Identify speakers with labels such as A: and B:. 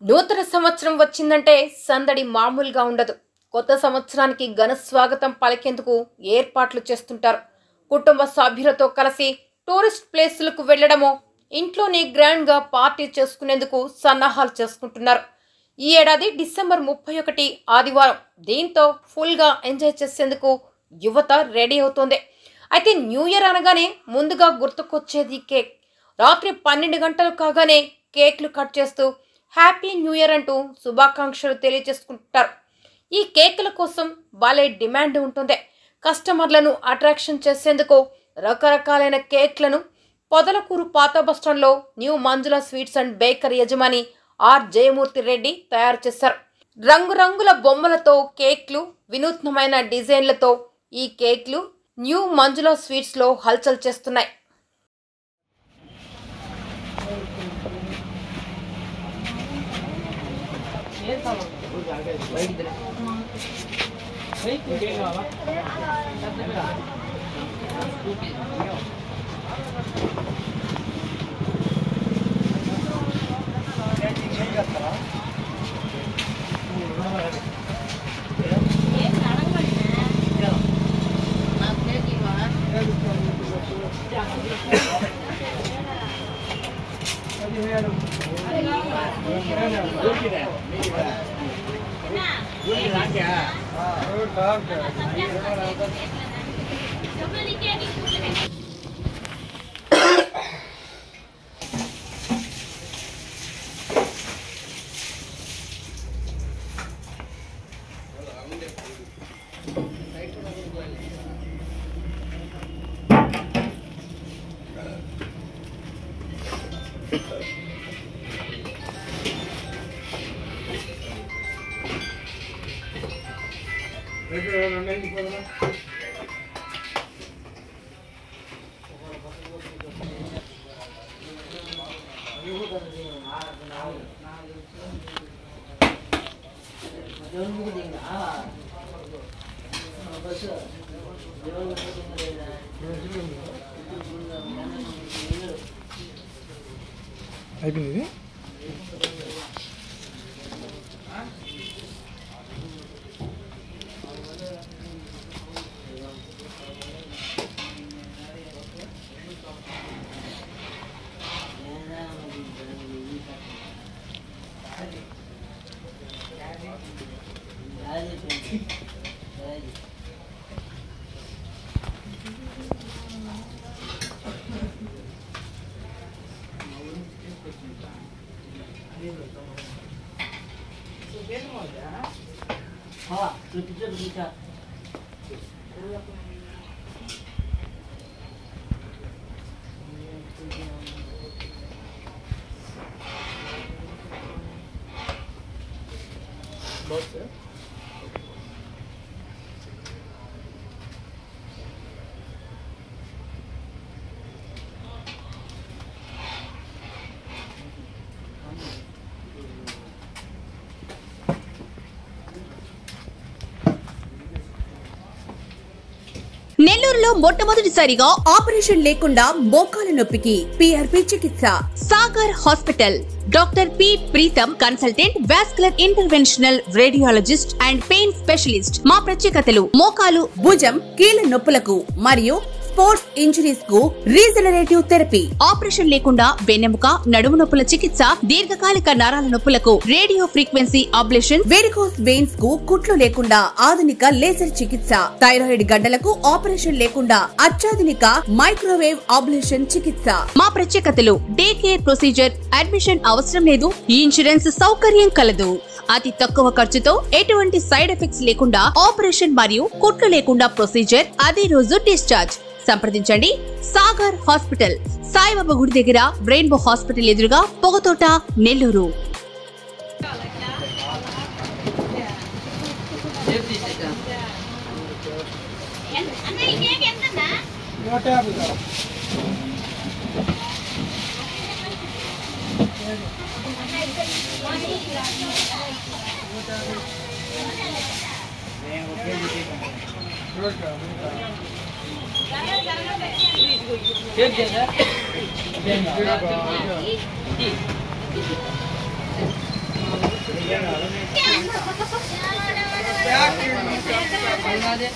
A: నూతన సంవత్సరం వచ్చిందంటే సందడి మామూలుగా ఉండదు. కొత్త సంవత్సరానికి ఘన స్వాగతం పలికేందుకు ఏర్పాట్లు చేస్తుంటారు. కుటుంబ సభ్యులతో కలిసి టూరిస్ట్ ప్లేసులకు వెళ్లడమో, ఇంట్లోనే గ్రాండ్గా పార్టీ చేసుకునేందుకు సన్నాహాలు చేసుకుంటున్నారు. ఈ ఏడాది డిసెంబర్ 31 ఆదివారం. దీంతో ఫుల్గా ఎంజాయ్ చేసేందుకు యువత రెడీ అవుతోంది. అయితే న్యూ ఇయర్ అనగానే ముందుగా గుర్తుకొచ్చేది కేక్. రాత్రి 12 గంటలు కాగానే కేక్లు కట్ చేస్తూ హ్యాపీ న్యూ ఇయర్ అంటూ శుభాకాంక్షలు తెలియజేసుకుంటారు. ఈ కేకుల కోసం భలే డిమాండ్ ఉంటుంది. కస్టమర్లను అట్రాక్షన్ చేసేందుకు రకరకాలైన కేక్లను పొదలకూరు పాత బస్టాండ్లో new Manjula sweets and bakery యజమాని ఆర్ జయమూర్తి రెడ్డి తయారు చేశారు. రంగురంగుల బొమ్మలతో కేక్లు, వినూత్నమైన డిజైన్లతో ఈ కేక్లు న్యూ మంజుల స్వీట్స్లో హల్చల్ చేస్తున్నాయి.
B: అయిపోయింది.
C: నెల్లూరులో మొట్టమొదటిసారిగా ఆపరేషన్ లేకుండా మోకాల నొప్పికి PRP చికిత్స. Sagar hospital. Doctor P Preetham, consultant vascular interventional radiologist and pain specialist. మా ప్రత్యేకతలు: మోకాలు, భుజం, కీళ్ల నొప్పులకు మరియు స్పోర్ట్స్ ఇంజరీస్ కు రీజనరేటివ్ థెరపీ. ఆపరేషన్ లేకుండా వెన్నెముక, నడుము నొప్పుల చికిత్స. దీర్ఘకాలిక నరాల నొప్పులకు radio frequency ablation. Varicose veins కు కుట్లు లేకుండా ఆధునిక లేజర్ చికిత్స. థైరాయిడ్ గడ్డలకు ఆపరేషన్ లేకుండా అత్యాధునిక మైక్రోవేవ్ అబ్లేషన్ చికిత్స. మా ప్రత్యేకతలు: డే కేర్ ప్రొసీజర్, అడ్మిషన్ అవసరం లేదు, ఇన్సూరెన్స్ సౌకర్యం కలదు. అతి తక్కువ ఖర్చుతో ఎటువంటి సైడ్ ఎఫెక్ట్స్ లేకుండా ఆపరేషన్ మరియు కుట్లు లేకుండా ప్రొసీజర్, అదే రోజు డిశ్చార్జ్. సంప్రదించండి. సాగర్ హాస్పిటల్, సాయిబాబా గుడి దగ్గర, రెయిన్బో హాస్పిటల్ ఎదురుగా, పొగతోట, నెల్లూరు.
B: చేయాలి.